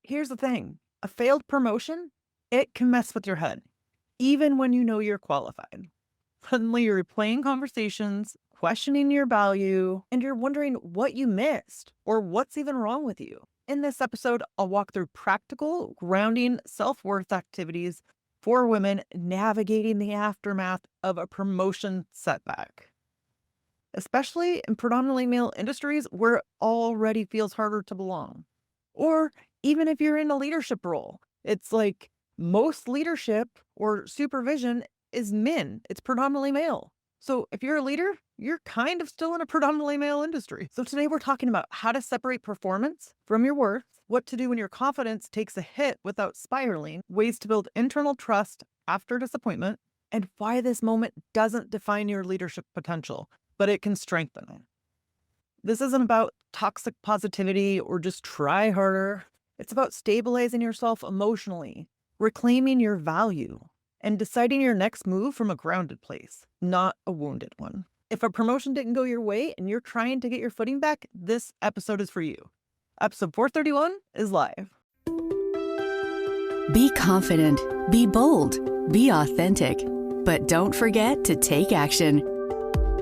Here's the thing. A failed promotion, it can mess with your head, even when you know you're qualified. Suddenly you're replaying conversations, questioning your value, and you're wondering what you missed or what's even wrong with you. In this episode, I'll walk through practical, grounding self worth activities for women navigating the aftermath of a promotion setback, especially in predominantly male industries where it already feels harder to belong. Or even if you're in a leadership role, it's like most leadership or supervision is men, it's predominantly male. So if you're a leader, you're kind of still in a predominantly male industry. So today we're talking about how to separate performance from your worth, what to do when your confidence takes a hit without spiraling, ways to build internal trust after disappointment, and why this moment doesn't define your leadership potential, but it can strengthen it. This isn't about toxic positivity or just try harder. It's about stabilizing yourself emotionally, reclaiming your value, and deciding your next move from a grounded place, not a wounded one. If a promotion didn't go your way and you're trying to get your footing back, this episode is for you. Episode 431 is live. Be confident, be bold, be authentic, but don't forget to take action.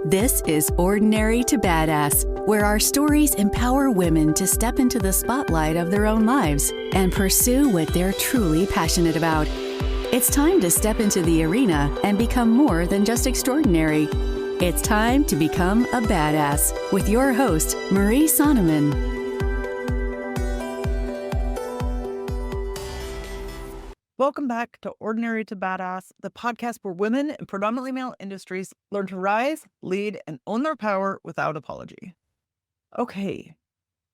This is Ordinary to Badass, where our stories empower women to step into the spotlight of their own lives and pursue what they're truly passionate about. It's time to step into the arena and become more than just extraordinary. It's time to become a badass with your host, Marie Sonneman. Welcome back to Ordinary to Badass, the podcast where women in predominantly male industries learn to rise, lead, and own their power without apology. Okay,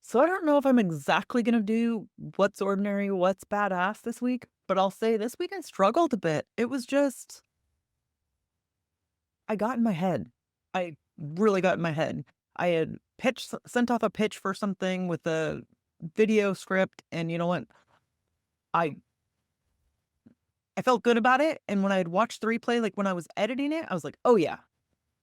so I don't know if I'm exactly going to do what's ordinary, what's badass this week, but I'll say this week I struggled a bit. It was just, I got in my head. I really got in my head. I had sent off a pitch for something with a video script, and you know what? I I felt good about it, and when I had watched the replay, like, when I was editing it, I was like, "Oh, yeah,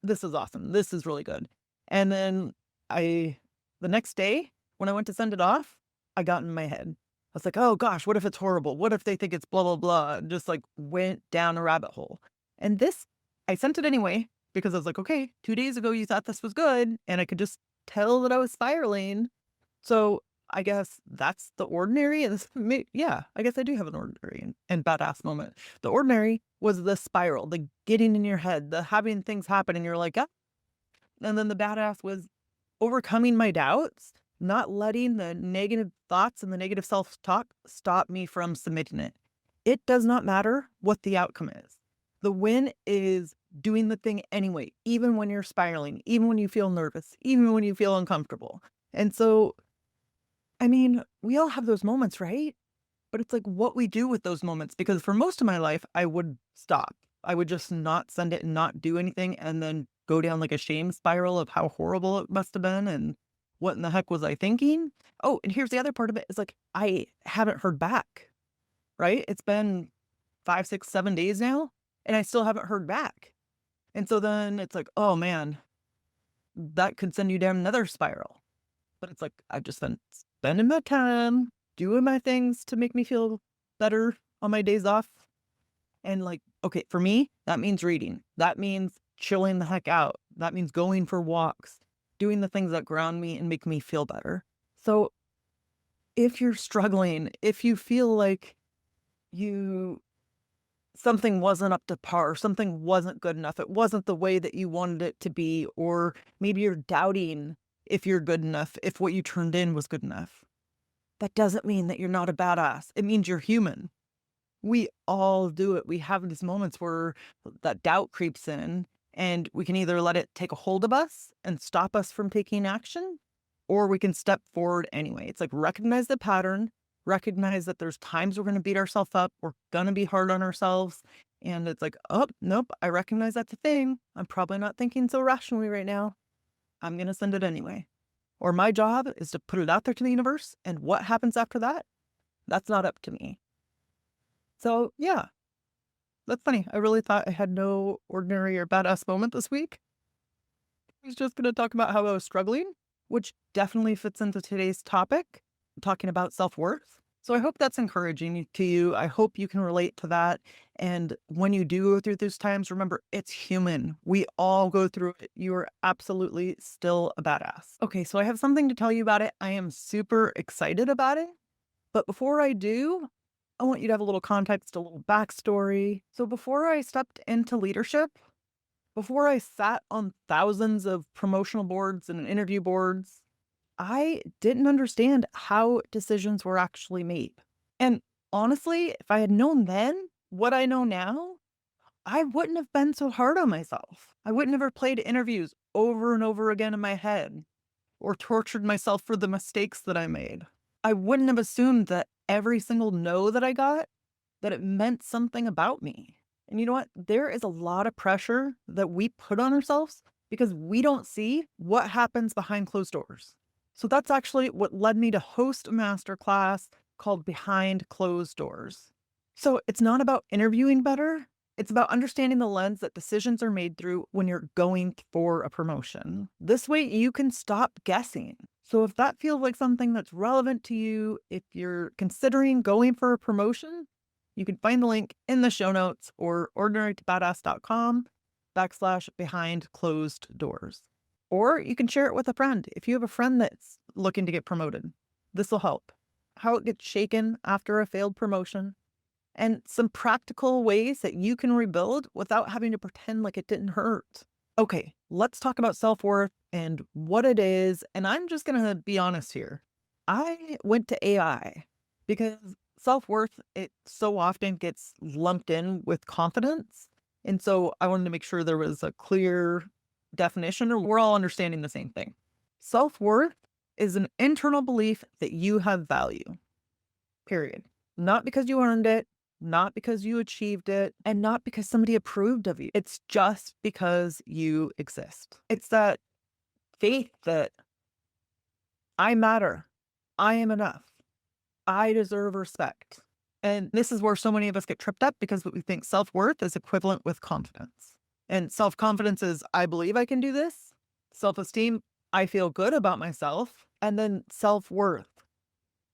this is awesome. This is really good." And then I the next day, when I went to send it off, I got in my head. I was like, "Oh gosh, what if it's horrible? What if they think it's blah, blah, blah?" And just, like, went down a rabbit hole. And this I sent it anyway because I was like, "Okay, 2 days ago, you thought this was good," and I could just tell that I was spiraling. So, I guess that's the ordinary, and this yeah, I guess I do have an ordinary and badass moment. The ordinary was the spiral, the getting in your head, the having things happen, and you're like, "Ah," and then the badass was overcoming my doubts, not letting the negative thoughts and the negative self-talk stop me from submitting it. It does not matter what the outcome is. The win is doing the thing anyway, even when you're spiraling, even when you feel nervous, even when you feel uncomfortable. And so I mean, we all have those moments, right? But it's like what we do with those moments, because for most of my life, I would stop. I would just not send it and not do anything and then go down like a shame spiral of how horrible it must have been and what in the heck was I thinking? Oh, and here's the other part of it is like I haven't heard back, right? It's been 5, 6, 7 days now, and I still haven't heard back. And so then it's like, oh man, that could send you down another spiral. But it's like, I've just been spending my time doing my things to make me feel better on my days off. And like, okay, for me, that means reading. That means chilling the heck out. That means going for walks, doing the things that ground me and make me feel better. So if you're struggling, if you feel like you something wasn't up to par, something wasn't good enough, it wasn't the way that you wanted it to be, or maybe you're doubting if you're good enough, if what you turned in was good enough. That doesn't mean that you're not a badass. It means you're human. We all do it. We have these moments where that doubt creeps in, and we can either let it take a hold of us and stop us from taking action, or we can step forward anyway. It's like recognize the pattern, recognize that there's times we're going to beat ourselves up, we're going to be hard on ourselves. And it's like, oh, nope, I recognize that's a thing. I'm probably not thinking so rationally right now. I'm going to send it anyway. Or my job is to put it out there to the universe, and what happens after that, that's not up to me. So, yeah, that's funny. I really thought I had no ordinary or badass moment this week. I was just going to talk about how I was struggling, which definitely fits into today's topic, talking about self-worth. So I hope that's encouraging to you. I hope you can relate to that. And when you do go through those times, remember it's human. We all go through it. You are absolutely still a badass. Okay, so I have something to tell you about it. I am super excited about it. But before I do, I want you to have a little context, a little backstory. So before I stepped into leadership, before I sat on thousands of promotional boards and interview boards, I didn't understand how decisions were actually made. And honestly, if I had known then what I know now, I wouldn't have been so hard on myself. I wouldn't have replayed interviews over and over again in my head or tortured myself for the mistakes that I made. I wouldn't have assumed that every single no that I got, that it meant something about me. And you know what? There is a lot of pressure that we put on ourselves because we don't see what happens behind closed doors. So that's actually what led me to host a masterclass called Behind Closed Doors. So it's not about interviewing better. It's about understanding the lens that decisions are made through when you're going for a promotion. This way you can stop guessing. So if that feels like something that's relevant to you, if you're considering going for a promotion, you can find the link in the show notes or ordinarytobadass.com/behind closed doors. Or you can share it with a friend if you have a friend that's looking to get promoted. This will help. How it gets shaken after a failed promotion, and some practical ways that you can rebuild without having to pretend like it didn't hurt. Okay, let's talk about self worth and what it is. And I'm just going to be honest here. I went to AI because self worth, it so often gets lumped in with confidence. And so I wanted to make sure there was a clear definition or we're all understanding the same thing. Self worth is an internal belief that you have value, period. Not because you earned it, not because you achieved it, and not because somebody approved of you. It's just because you exist. It's that faith that I matter, I am enough, I deserve respect. And this is where so many of us get tripped up because we think self worth is equivalent with confidence. And self confidence is, I believe I can do this. Self esteem, I feel good about myself. And then self worth,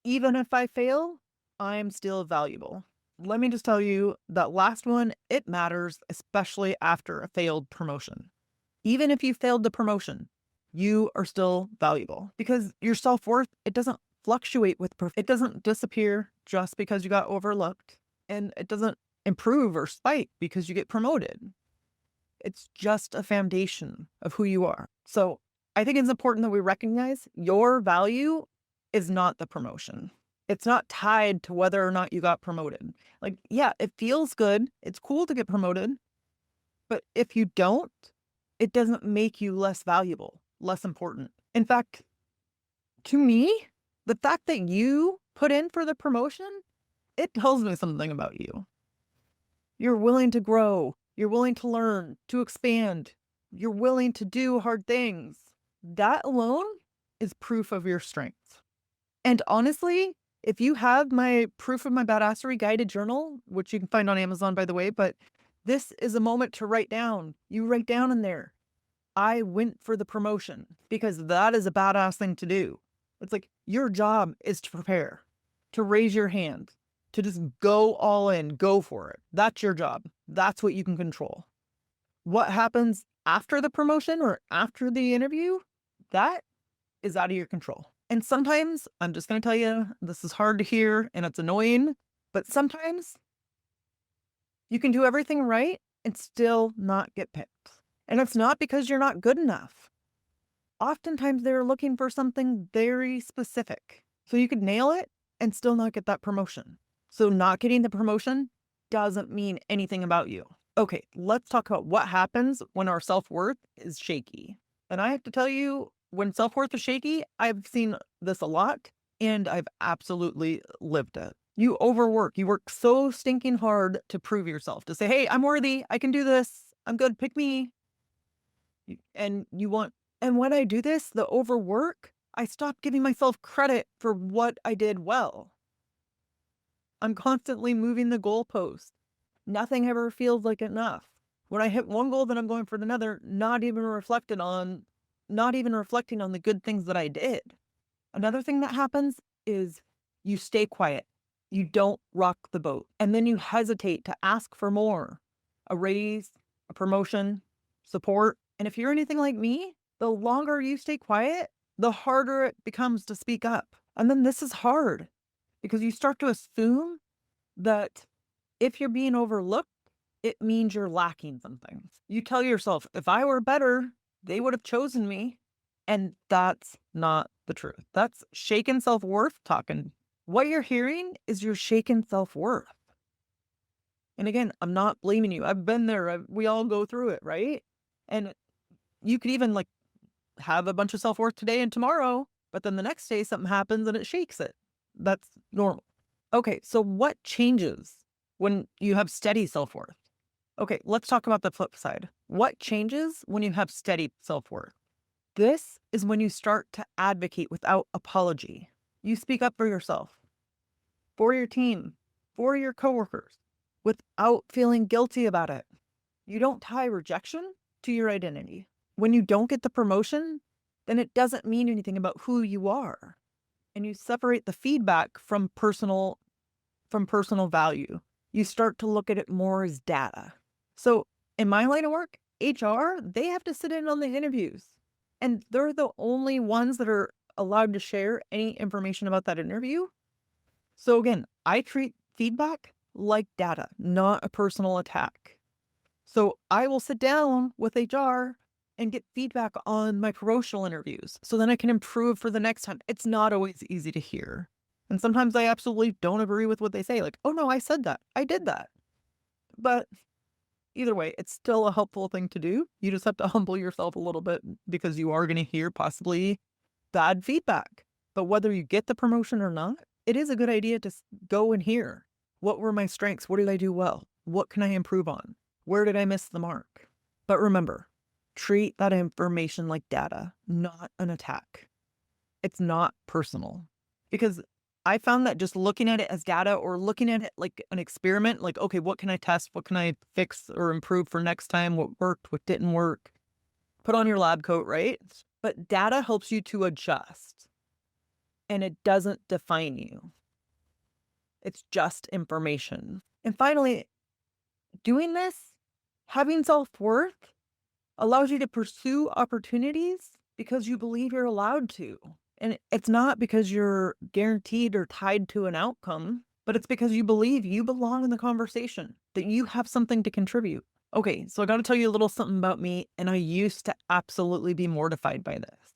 even if I fail, I'm still valuable. Let me just tell you that last one, it matters, especially after a failed promotion. Even if you failed the promotion, you are still valuable because your self worth, it doesn't fluctuate with, it doesn't disappear just because you got overlooked, and it doesn't improve or spike because you get promoted. It's just a foundation of who you are. So I think it's important that we recognize your value is not the promotion. It's not tied to whether or not you got promoted. Like, yeah, it feels good. It's cool to get promoted. But if you don't, it doesn't make you less valuable, less important. In fact, to me, the fact that you put in for the promotion, it tells me something about you. You're willing to grow. You're willing to learn, to expand. You're willing to do hard things. That alone is proof of your strength. And honestly, if you have my Proof of My Badassery guided journal, which you can find on Amazon, by the way, but this is a moment to write down. You write down in there, I went for the promotion, because that is a badass thing to do. It's like your job is to prepare, to raise your hand, to just go all in, go for it. That's your job. That's what you can control. What happens after the promotion or after the interview, that is out of your control. And sometimes, I'm just going to tell you, this is hard to hear and it's annoying, but sometimes you can do everything right and still not get picked. And it's not because you're not good enough. Oftentimes they're looking for something very specific. So you could nail it and still not get that promotion. So not getting the promotion doesn't mean anything about you. Okay, let's talk about what happens when our self-worth is shaky. And I have to tell you, when self-worth is shaky, I've seen this a lot and I've absolutely lived it. You overwork. You work so stinking hard to prove yourself, to say, hey, I'm worthy. I can do this. I'm good. Pick me. And when I do this, the overwork, I stop giving myself credit for what I did well. I'm constantly moving the goalpost. Nothing ever feels like enough. When I hit one goal, then I'm going for another, not even reflecting on the good things that I did. Another thing that happens is you stay quiet. You don't rock the boat. And then you hesitate to ask for more, a raise, a promotion, support. And if you're anything like me, the longer you stay quiet, the harder it becomes to speak up. And then this is hard because you start to assume that if you're being overlooked, it means you're lacking something. You tell yourself, if I were better, they would have chosen me. And that's not the truth. That's shaken self worth talking. What you're hearing is your shaken self worth. And again, I'm not blaming you. I've been there. We all go through it, right? And you could even like have a bunch of self worth today and tomorrow, but then the next day something happens and it shakes it. That's normal. Okay, so what changes when you have steady self worth? Okay, let's talk about the flip side. What changes when you have steady self worth? This is when you start to advocate without apology. You speak up for yourself, for your team, for your coworkers, without feeling guilty about it. You don't tie rejection to your identity. When you don't get the promotion, then it doesn't mean anything about who you are. And you separate the feedback from personal value. You start to look at it more as data. So in my line of work, HR, they have to sit in on the interviews. And they're the only ones that are allowed to share any information about that interview. So again, I treat feedback like data, not a personal attack. So I will sit down with HR and get feedback on my promotional interviews so then I can improve for the next time. It's not always easy to hear. And sometimes I absolutely don't agree with what they say. Like, oh no, I said that. I did that. But either way, it's still a helpful thing to do. You just have to humble yourself a little bit because you are going to hear possibly bad feedback. But whether you get the promotion or not, it is a good idea to go and hear. What were my strengths? What did I do well? What can I improve on? Where did I miss the mark? But remember, treat that information like data, not an attack. It's not personal. Because I found that just looking at it as data or looking at it like an experiment, like, okay, what can I test? What can I fix or improve for next time? What worked? What didn't work? Put on your lab coat, right? But data helps you to adjust and it doesn't define you. It's just information. And finally, doing this, having self-worth allows you to pursue opportunities because you believe you're allowed to. And it's not because you're guaranteed or tied to an outcome, but it's because you believe you belong in the conversation, that you have something to contribute. Okay, so I got to tell you a little something about me, and I used to absolutely be mortified by this.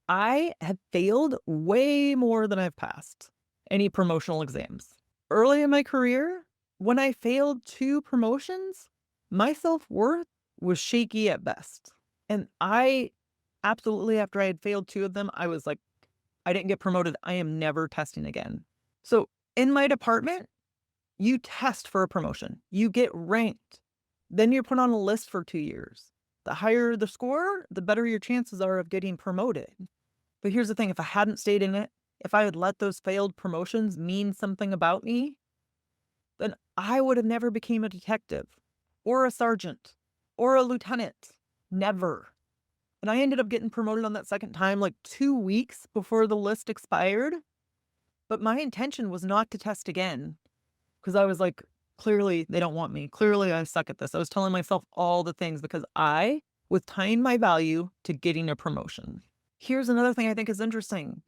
I have failed way more than I've passed any promotional exams. Early in my career, when I failed 2 promotions, my self-worth was shaky at best. And I absolutely, after I had failed 2 of them, I was like, I didn't get promoted. I am never testing again. So in my department, you test for a promotion, you get ranked, then you're put on a list for 2 years. The higher the score, the better your chances are of getting promoted. But here's the thing, if I hadn't stayed in it, if I had let those failed promotions mean something about me, then I would have never became a detective or a sergeant or a lieutenant. Never. And I ended up getting promoted on that second time like 2 weeks before the list expired. But my intention was not to test again because I was like, clearly they don't want me. Clearly I suck at this. I was telling myself all the things because I was tying my value to getting a promotion. Here's another thing I think is interesting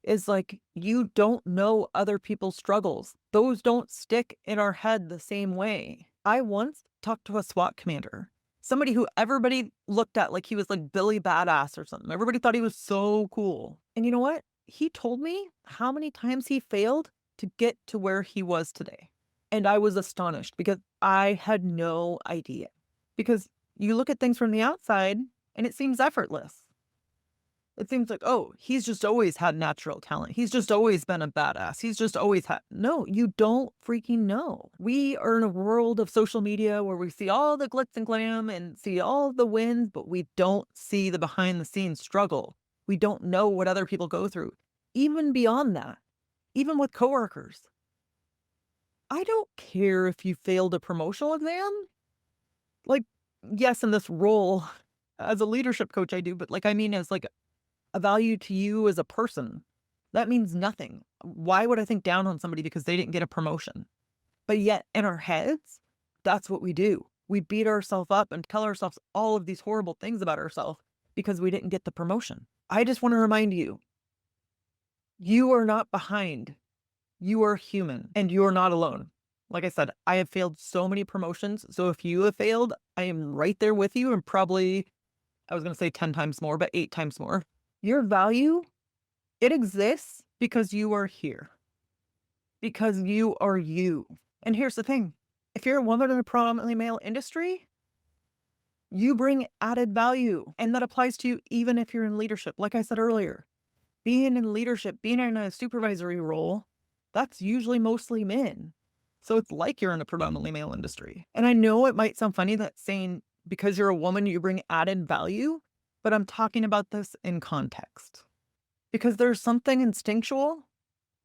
is like, you don't know other people's struggles. Those don't stick in our head the same way. I once talked to a SWAT commander, somebody who everybody looked at like he was like Billy Badass or something. Everybody thought he was so cool. And you know what? He told me how many times he failed to get to where he was today. And I was astonished because I had no idea. Because you look at things from the outside and it seems effortless. It seems like, oh, he's just always had natural talent. He's just always been a badass. He's just always had. No, you don't freaking know. We are in a world of social media where we see all the glitz and glam and see all the wins, but we don't see the behind the scenes struggle. We don't know what other people go through. Even beyond that, even with coworkers. I don't care if you failed a promotional exam. Like, yes, in this role as a leadership coach, I do, but like, I mean, as like a value to you as a person. That means nothing. Why would I think down on somebody because they didn't get a promotion? But yet in our heads, that's what we do. We beat ourselves up and tell ourselves all of these horrible things about ourselves because we didn't get the promotion. I just want to remind you, you are not behind. You are human and you are not alone. Like I said, I have failed so many promotions. So if you have failed, I am right there with you and probably, I was going to say 10 times more, but 8 times more. Your value, it exists because you are here, because you are you. And here's the thing, if you're a woman in a predominantly male industry, you bring added value. And that applies to you even if you're in leadership. Like I said earlier, being in leadership, being in a supervisory role, that's usually mostly men. So it's like you're in a predominantly male industry. And I know it might sound funny that saying because you're a woman, you bring added value, but I'm talking about this in context. Because there's something instinctual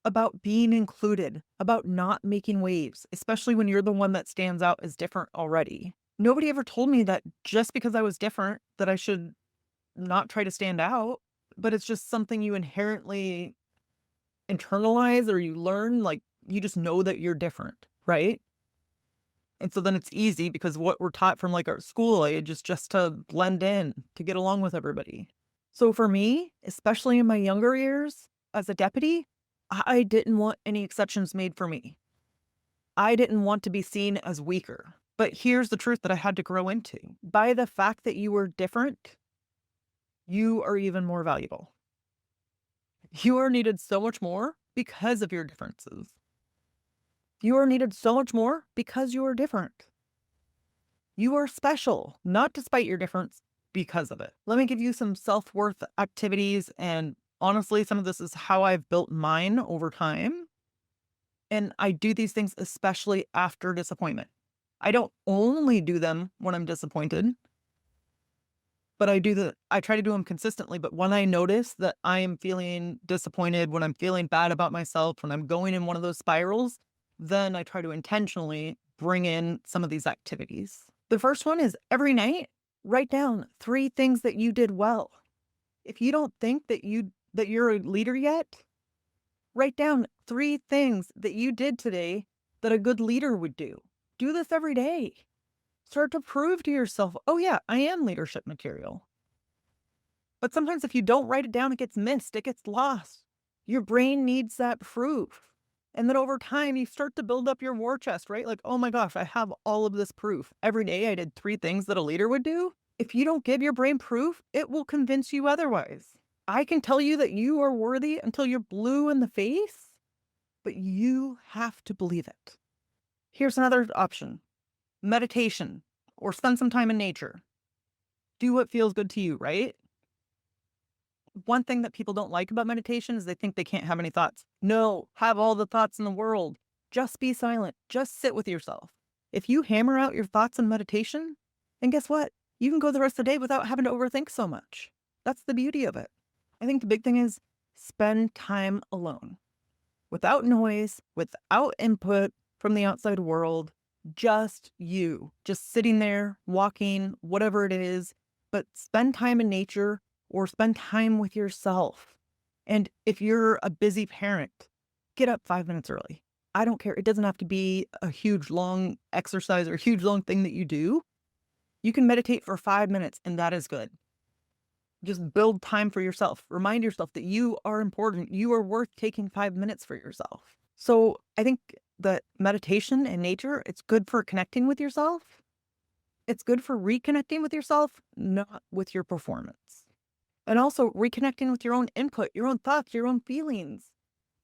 about being included, about not making waves, especially when you're the one that stands out as different already. Nobody ever told me that just because I was different, that I should not try to stand out, but it's just something you inherently internalize or you learn, like you just know that you're different, right? And so then it's easy because what we're taught from like our school age is just to blend in, to get along with everybody. So for me, especially in my younger years as a deputy, I didn't want any exceptions made for me. I didn't want to be seen as weaker. But here's the truth that I had to grow into. By the fact that you were different, you are even more valuable. You are needed so much more because of your differences. You are needed so much more because you are different. You are special, not despite your difference, because of it. Let me give you some self-worth activities. And honestly, some of this is how I've built mine over time. And I do these things especially after disappointment. I don't only do them when I'm disappointed, but I try to do them consistently. But when I notice that I am feeling disappointed, when I'm feeling bad about myself, when I'm going in one of those spirals, then I try to intentionally bring in some of these activities. The first one is every night, write down 3 things that you did well. If you don't think that you're a leader yet, write down 3 things that you did today that a good leader would do. Do this every day. Start to prove to yourself, oh yeah, I am leadership material. But sometimes if you don't write it down, it gets missed, it gets lost. Your brain needs that proof. And then over time, you start to build up your war chest, right? Like, oh my gosh, I have all of this proof. Every day I did 3 things that a leader would do. If you don't give your brain proof, it will convince you otherwise. I can tell you that you are worthy until you're blue in the face, but you have to believe it. Here's another option. Meditation or spend some time in nature. Do what feels good to you, right? One thing that people don't like about meditation is they think they can't have any thoughts. No, have all the thoughts in the world. Just be silent. Just sit with yourself. If you hammer out your thoughts in meditation, then guess what? You can go the rest of the day without having to overthink so much. That's the beauty of it. I think the big thing is spend time alone, without noise, without input from the outside world, just you, just sitting there, walking, whatever it is, but spend time in nature or spend time with yourself. And if you're a busy parent, get up 5 minutes early. I don't care. It doesn't have to be a huge, long exercise or a huge, long thing that you do. You can meditate for 5 minutes, and that is good. Just build time for yourself. Remind yourself that you are important. You are worth taking 5 minutes for yourself. So I think that meditation and nature, it's good for connecting with yourself. It's good for reconnecting with yourself, not with your performance. And also reconnecting with your own input, your own thoughts, your own feelings.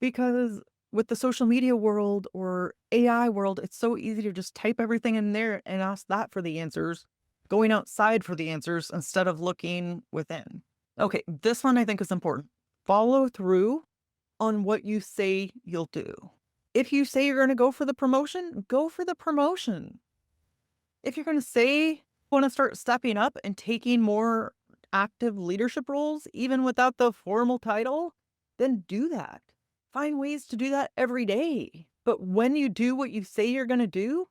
Because with the social media world or AI world, it's so easy to just type everything in there and ask that for the answers, going outside for the answers instead of looking within. Okay, this one I think is important. Follow through on what you say you'll do. If you say you're going to go for the promotion, go for the promotion. If you're going to say you want to start stepping up and taking more active leadership roles, even without the formal title, then do that. Find ways to do that every day. But when you do what you say you're going to do,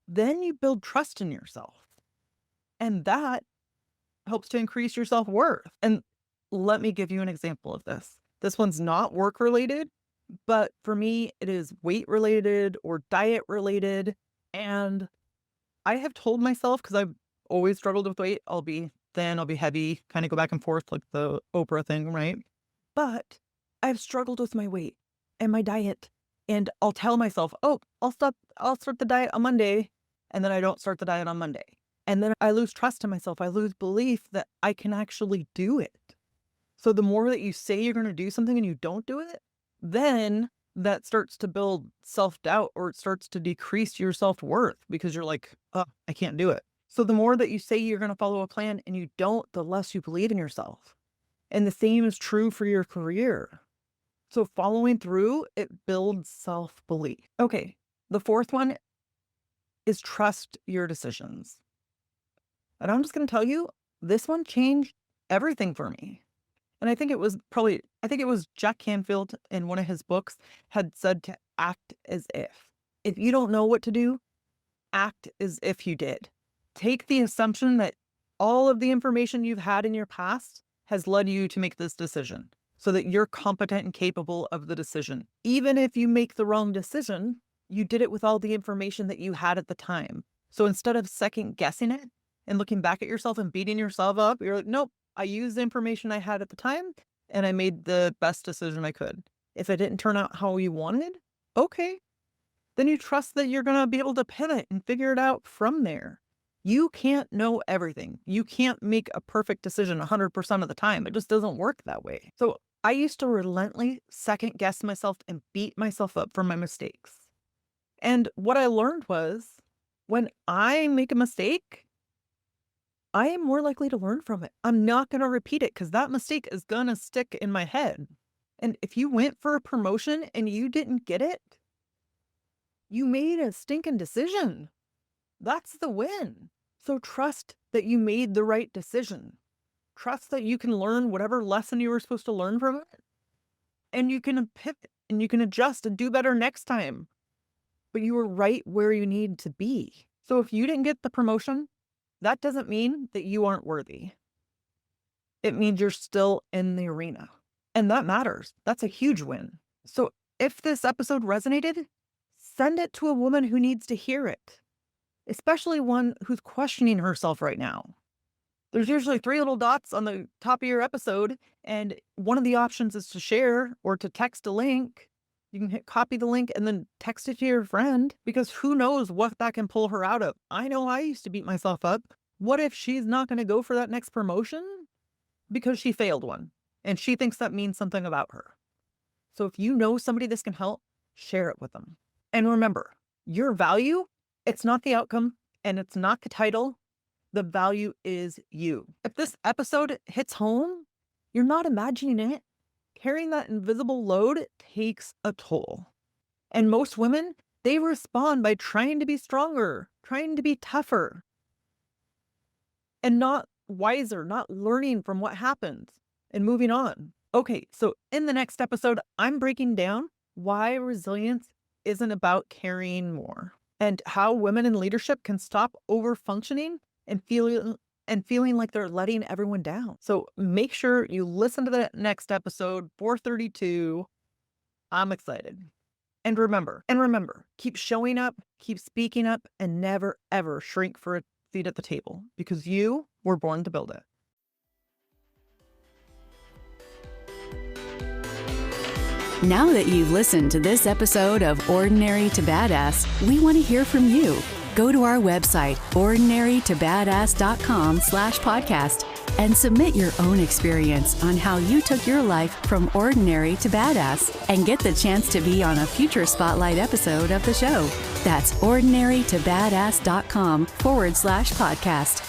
then you build trust in yourself. And that helps to increase your self-worth. And let me give you an example of this. This one's not work related, But for me, it is weight related or diet related. And I have told myself, because I've always struggled with weight, I'll be thin, I'll be heavy, kind of go back and forth like the Oprah thing, right? But I've struggled with my weight and my diet. And I'll tell myself, oh, I'll start the diet on Monday. And then I don't start the diet on Monday. And then I lose trust in myself. I lose belief that I can actually do it. So the more that you say you're going to do something and you don't do it, then that starts to build self-doubt, or it starts to decrease your self-worth because you're like, oh, I can't do it. So the more that you say you're going to follow a plan and you don't, the less you believe in yourself. And the same is true for your career. So following through, it builds self-belief. Okay, the fourth one is trust your decisions. And I'm just going to tell you, this one changed everything for me. And I think it was Jack Canfield in one of his books had said to act as if. If you don't know what to do, act as if you did. Take the assumption that all of the information you've had in your past has led you to make this decision so that you're competent and capable of the decision. Even if you make the wrong decision, you did it with all the information that you had at the time. So instead of second guessing it and looking back at yourself and beating yourself up, you're like, nope, I used the information I had at the time and I made the best decision I could. If it didn't turn out how you wanted, okay, then you trust that you're going to be able to pivot and figure it out from there. You can't know everything. You can't make a perfect decision 100% of the time. It just doesn't work that way. So I used to relentlessly second guess myself and beat myself up for my mistakes. And what I learned was when I make a mistake, I am more likely to learn from it. I'm not going to repeat it because that mistake is going to stick in my head. And if you went for a promotion and you didn't get it, you made a stinking decision. That's the win. So trust that you made the right decision. Trust that you can learn whatever lesson you were supposed to learn from it. And you can pivot and you can adjust and do better next time. But you were right where you need to be. So if you didn't get the promotion, that doesn't mean that you aren't worthy. It means you're still in the arena. And that matters. That's a huge win. So if this episode resonated, send it to a woman who needs to hear it, especially one who's questioning herself right now. There's usually 3 little dots on the top of your episode, and one of the options is to share or to text a link. You can copy the link and then text it to your friend, because who knows what that can pull her out of. I know I used to beat myself up. What if she's not going to go for that next promotion because she failed one and she thinks that means something about her? So if you know somebody this can help, share it with them. And remember, your value, it's not the outcome and it's not the title. The value is you. If this episode hits home, you're not imagining it. Carrying that invisible load takes a toll. And most women, they respond by trying to be stronger, trying to be tougher, and not wiser, not learning from what happens and moving on. Okay, so in the next episode, I'm breaking down why resilience isn't about carrying more and how women in leadership can stop over-functioning and feeling like they're letting everyone down. So make sure you listen to the next episode, 432. I'm excited. And remember, keep showing up, keep speaking up, and never, ever shrink for a seat at the table, because you were born to build it. Now that you've listened to this episode of Ordinary to Badass, we want to hear from you. Go to our website, ordinarytobadass.com/podcast, and submit your own experience on how you took your life from ordinary to badass, and get the chance to be on a future Spotlight episode of the show. That's ordinarytobadass.com/podcast.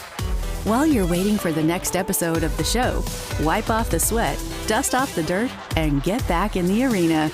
While you're waiting for the next episode of the show, wipe off the sweat, dust off the dirt, and get back in the arena.